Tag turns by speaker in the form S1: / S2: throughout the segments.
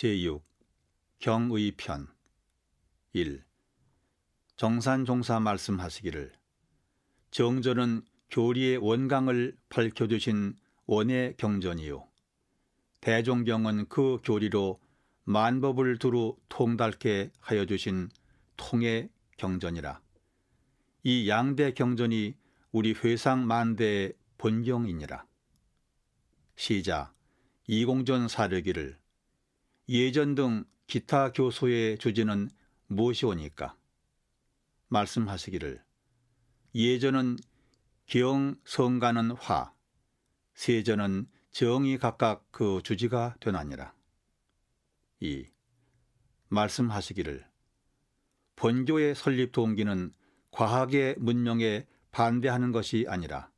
S1: 제6 경의편 1. 정산종사 말씀하시기를 정전은 교리의 원강을 밝혀주신 원의 경전이요 대종경은 그 교리로 만법을 두루 통달케 하여 주신 통의 경전이라. 이 양대 경전이 우리 회상 만대의 본경이니라. 시자 이공전 사려기를 예전 등 기타 교소의 주제는 무엇이오니까? 말씀하시기를 예전은 경, 성가는 화, 세전은 정이 각각 그 주지가 되나니라. 2. 말씀하시기를 본교의 설립 동기는 과학의 문명에 반대하는 것이 아니라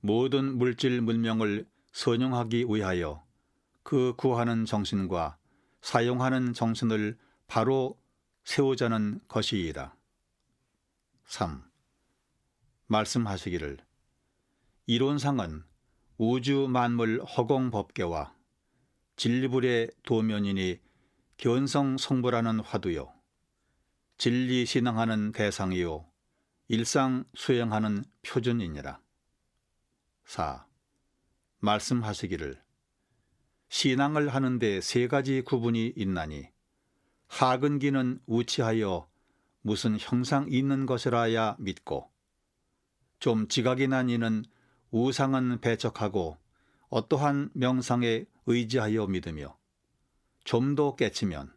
S1: 모든 물질 문명을 선용하기 위하여 그 구하는 정신과 사용하는 정신을 바로 세우자는 것이이다. 3. 말씀하시기를 이론상은 우주 만물 허공법계와 진리불의 도면이니 견성성불하는 화두요 진리 신앙하는 대상이요 일상 수행하는 표준이니라. 4. 말씀하시기를 신앙을 하는데 세 가지 구분이 있나니 하근기는 우치하여 무슨 형상 있는 것이라야 믿고 좀 지각이 난 이는 우상은 배척하고 어떠한 명상에 의지하여 믿으며 좀 더 깨치면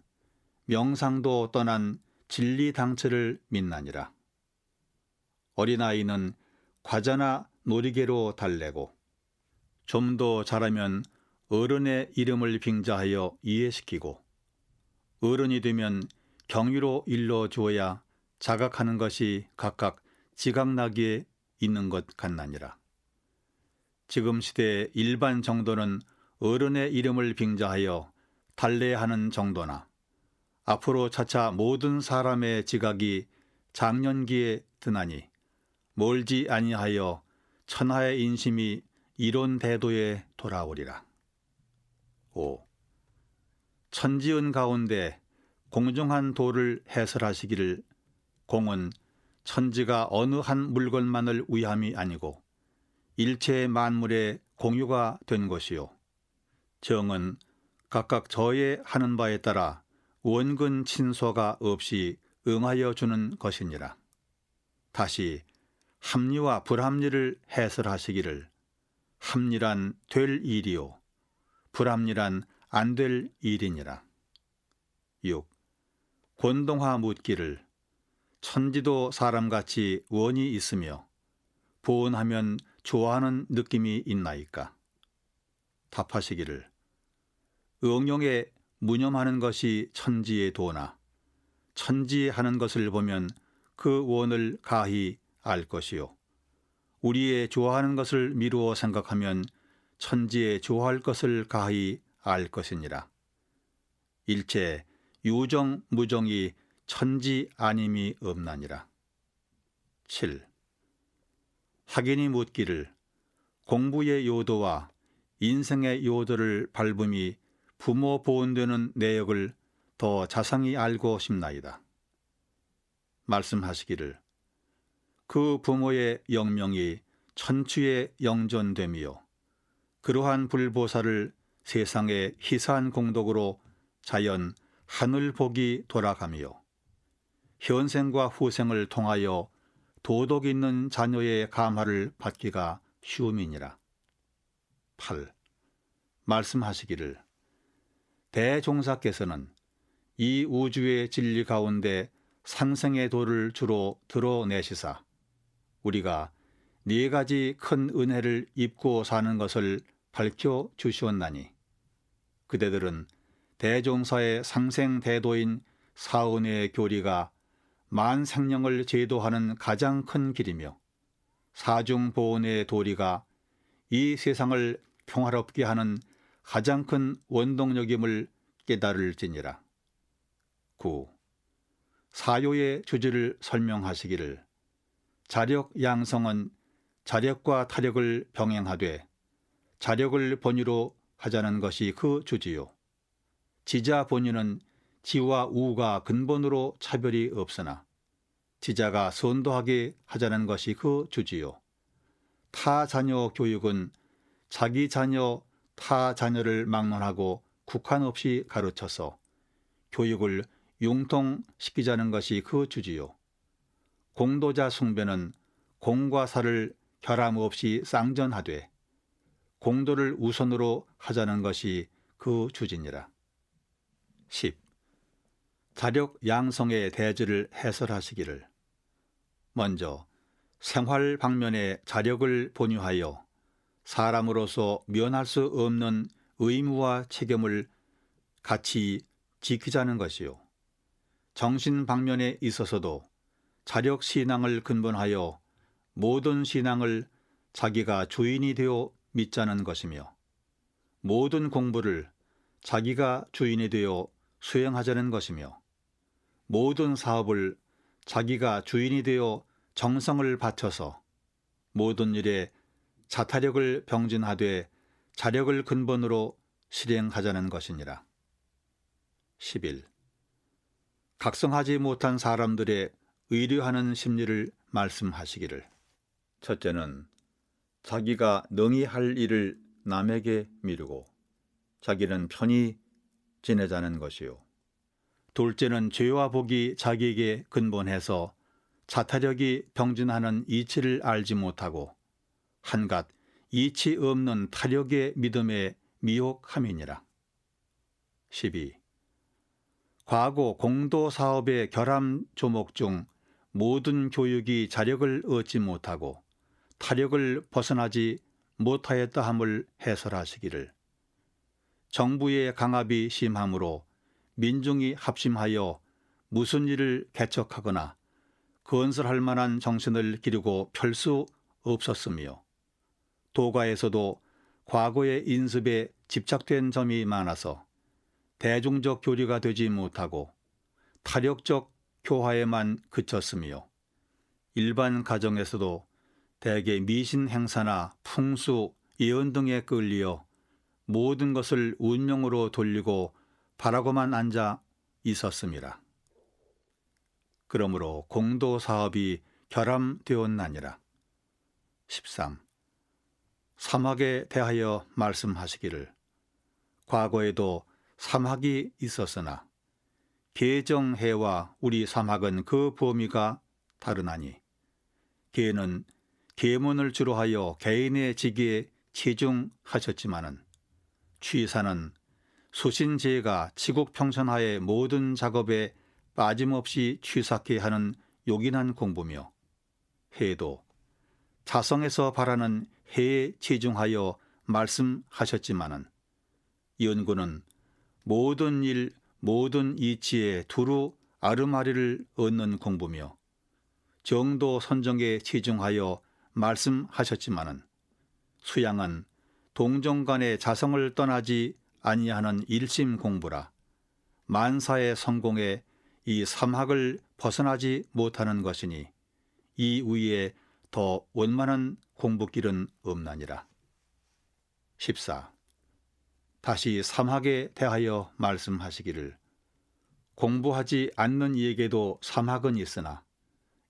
S1: 명상도 떠난 진리당체를 믿나니라. 어린아이는 과자나 놀이개로 달래고 좀 더 자라면 어른의 이름을 빙자하여 이해시키고 어른이 되면 경위로 일러주어야 자각하는 것이 각각 지각나기에 있는 것 같나니라. 지금 시대의 일반 정도는 어른의 이름을 빙자하여 달래야 하는 정도나 앞으로 차차 모든 사람의 지각이 장년기에 드나니 멀지 아니하여 천하의 인심이 이론 대도에 돌아오리라. 5. 천지은 가운데 공정한 도를 해설하시기를 공은 천지가 어느 한 물건만을 위함이 아니고 일체 만물의 공유가 된 것이요 정은 각각 저의 하는 바에 따라 원근 친소가 없이 응하여 주는 것이니라. 다시 합리와 불합리를 해설하시기를 합리란 될 일이요 불합리란 안 될 일이니라. 6. 권동화 묻기를 천지도 사람같이 원이 있으며 보온하면 좋아하는 느낌이 있나이까? 답하시기를 응용에 무념하는 것이 천지의 도나 천지에 하는 것을 보면 그 원을 가히 알 것이요 우리의 좋아하는 것을 미루어 생각하면 천지에 좋아할 것을 가히 알 것이니라. 일체 유정 무정이 천지 아님이 없나니라. 7. 학인이 묻기를 공부의 요도와 인생의 요도를 밟음이 부모 보온되는 내역을 더 자상히 알고 싶나이다. 말씀하시기를 그 부모의 영명이 천추의 영전됨이요 그러한 불보살을 세상의 희사한 공덕으로 자연 하늘 복이 돌아가며 현생과 후생을 통하여 도덕 있는 자녀의 감화를 받기가 쉬움이니라. 8. 말씀하시기를 대종사께서는 이 우주의 진리 가운데 상생의 도를 주로 드러내시사 우리가 네 가지 큰 은혜를 입고 사는 것을 밝혀 주시었나니 그대들은 대종사의 상생대도인 사은의 교리가 만생령을 제도하는 가장 큰 길이며 사중보온의 도리가 이 세상을 평화롭게 하는 가장 큰 원동력임을 깨달을지니라. 9. 사요의 주제를 설명하시기를 자력 양성은 자력과 타력을 병행하되 자력을 본위로 하자는 것이 그 주지요 지자 본인은 지와 우가 근본으로 차별이 없으나 지자가 선도하게 하자는 것이 그 주지요. 타 자녀 교육은 자기 자녀, 타 자녀를 막론하고 국한 없이 가르쳐서 교육을 융통시키자는 것이 그 주지요. 공도자 숭배는 공과 사를 결함 없이 쌍전하되 공도를 우선으로 하자는 것이 그 주지니라. 10. 자력 양성의 대지를 해설하시기를. 먼저 생활 방면에 자력을 본유하여 사람으로서 면할 수 없는 의무와 책임을 같이 지키자는 것이요. 정신 방면에 있어서도 자력 신앙을 근본하여 모든 신앙을 자기가 주인이 되어 믿자는 것이며 모든 공부를 자기가 주인이 되어 수행하자는 것이며 모든 사업을 자기가 주인이 되어 정성을 바쳐서 모든 일에 자타력을 병진하되 자력을 근본으로 실행하자는 것이니라. 11. 각성하지 못한 사람들의 의뢰하는 심리를 말씀하시기를. 첫째는 자기가 능히 할 일을 남에게 미루고 자기는 편히 지내자는 것이요. 둘째는 죄와 복이 자기에게 근본해서 자타력이 병진하는 이치를 알지 못하고 한갓 이치 없는 타력의 믿음에 미혹함이니라. 12. 과거 공도 사업의 결함 조목 중 모든 교육이 자력을 얻지 못하고 타력을 벗어나지 못하였다 함을 해설하시기를. 정부의 강압이 심함으로 민중이 합심하여 무슨 일을 개척하거나 건설할 만한 정신을 기르고 펼 수 없었으며 도가에서도 과거의 인습에 집착된 점이 많아서 대중적 교류가 되지 못하고 타력적 교화에만 그쳤으며 일반 가정에서도 대개 미신 행사나 풍수, 예언 등에 끌리어 모든 것을 운명으로 돌리고 바라고만 앉아 있었습니다. 그러므로 공도 사업이 결함되었나니라. 13. 사막에 대하여 말씀하시기를. 과거에도 사막이 있었으나 계정해와 우리 사막은 그 범위가 다르나니 계는 계문을 주로 하여 개인의 직에 치중하셨지만은 취사는 수신제가 치국평천하의 모든 작업에 빠짐없이 취삭케 하는 요긴한 공부며 해도 자성에서 바라는 해에 치중하여 말씀하셨지만은 연구는 모든 일, 모든 이치에 두루 아르마리를 얻는 공부며 정도 선정에 치중하여 말씀하셨지만은 수양은 동정간의 자성을 떠나지 아니하는 일심 공부라 만사의 성공에 이 삼학을 벗어나지 못하는 것이니 이 위에 더 원만한 공부길은 없나니라. 14. 다시 삼학에 대하여 말씀하시기를. 공부하지 않는 이에게도 삼학은 있으나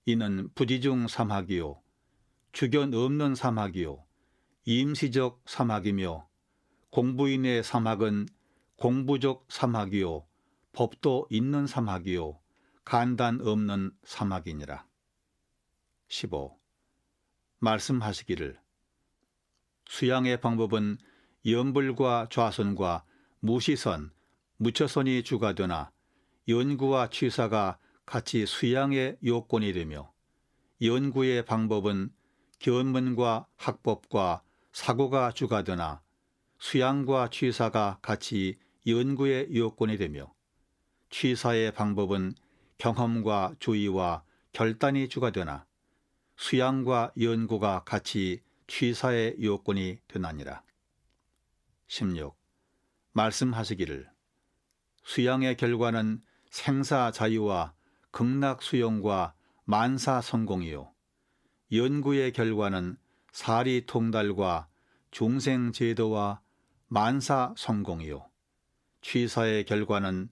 S1: 이는 부지중 삼학이요 주견 없는 삼학이요 임시적 삼학이며 공부인의 삼학은 공부적 삼학이요 법도 있는 삼학이요 간단 없는 삼학이니라. 15. 말씀하시기를. 수양의 방법은 연불과 좌선과 무시선, 무처선이 주가 되나 연구와 취사가 같이 수양의 요건이 되며 연구의 방법은 견문과 학법과 사고가 주가 되나 수양과 취사가 같이 연구의 요건이 되며 취사의 방법은 경험과 주의와 결단이 주가 되나 수양과 연구가 같이 취사의 요건이 되나니라. 16. 말씀하시기를. 수양의 결과는 생사자유와 극락수용과 만사성공이요 연구의 결과는 사리통달과 중생제도와 만사성공이요 취사의 결과는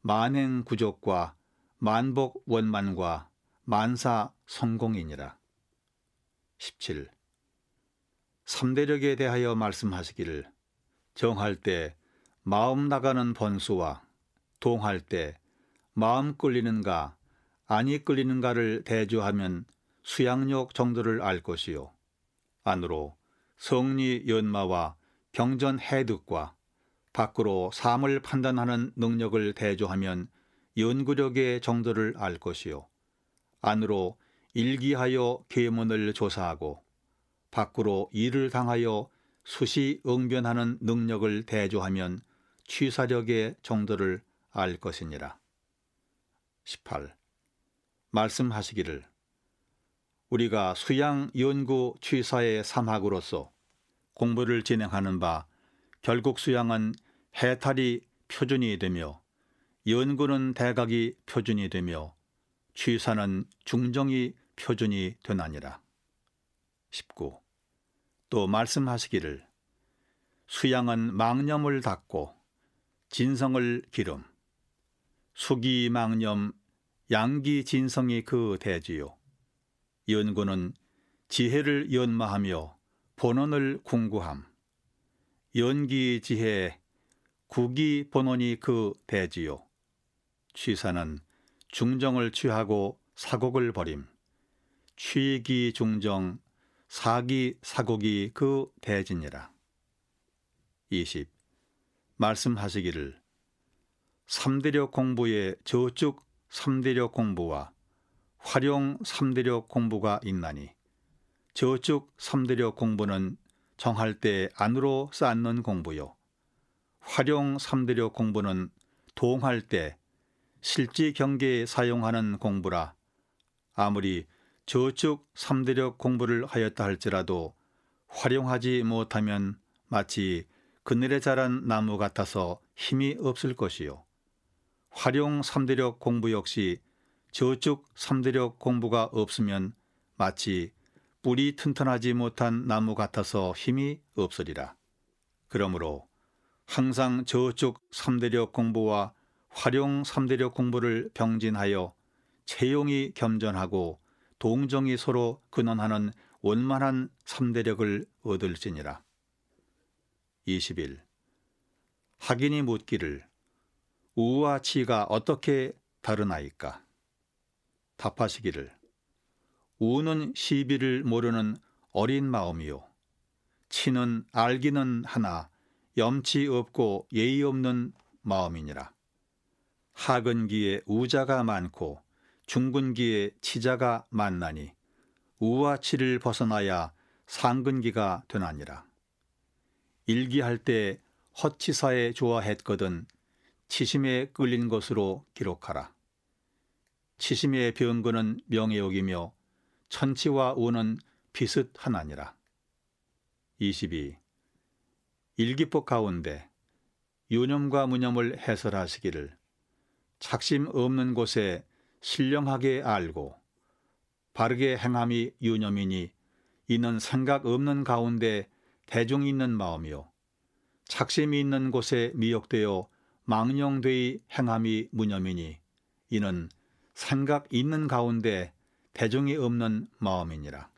S1: 만행구족과 만복원만과 만사성공이니라. 17. 삼대력에 대하여 말씀하시기를 정할 때 마음 나가는 번수와 동할 때 마음 끌리는가 아니 끌리는가를 대조하면 수양력 정도를 알 것이요. 안으로 성리 연마와 경전 해득과 밖으로 삶을 판단하는 능력을 대조하면 연구력의 정도를 알 것이요. 안으로 일기하여 계문을 조사하고 밖으로 일을 당하여 수시 응변하는 능력을 대조하면 취사력의 정도를 알 것이니라. 18. 말씀하시기를 우리가 수양 연구 취사의 삼학으로서 공부를 진행하는 바 결국 수양은 해탈이 표준이 되며 연구는 대각이 표준이 되며 취사는 중정이 표준이 되나니라. 19. 또 말씀하시기를 수양은 망념을 닫고 진성을 기름 수기망념 양기진성이 그 대지요. 연구는 지혜를 연마하며 본원을 궁구함 연기지혜 구기본원이 그 대지요. 취사는 중정을 취하고 사곡을 버림 취기중정 사기사곡이 그 대지니라. 20. 말씀하시기를 삼대력 공부에 저축 삼대력 공부와 활용 삼대력 공부가 있나니 저축 삼대력 공부는 정할 때 안으로 쌓는 공부요. 활용 삼대력 공부는 동할 때 실지 경계에 사용하는 공부라 아무리 저축 삼대력 공부를 하였다 할지라도 활용하지 못하면 마치 그늘에 자란 나무 같아서 힘이 없을 것이요. 활용 삼대력 공부 역시 저축 삼대력 공부가 없으면 마치 뿌리 튼튼하지 못한 나무 같아서 힘이 없으리라. 그러므로 항상 저축 삼대력 공부와 활용 삼대력 공부를 병진하여 채용이 겸전하고 동정이 서로 근원하는 원만한 삼대력을 얻을지니라. 21. 학인이 묻기를 우와 치가 어떻게 다르나이까? 답하시기를 우는 시비를 모르는 어린 마음이요 치는 알기는 하나 염치 없고 예의 없는 마음이니라. 하근기에 우자가 많고 중근기에 치자가 많나니 우와 치를 벗어나야 상근기가 되나니라. 일기할 때 헛치사에 좋아했거든 치심에 끌린 것으로 기록하라. 치심의 병거는 명예욕이며 천치와 우는 비슷하나니라. 22. 일기법 가운데 유념과 무념을 해설하시기를 착심 없는 곳에 신령하게 알고 바르게 행함이 유념이니 이는 생각 없는 가운데 대중이 있는 마음이요 착심이 있는 곳에 미혹되어 망령되이 행함이 무념이니 이는 생각 있는 가운데 대중이 없는 마음이니라.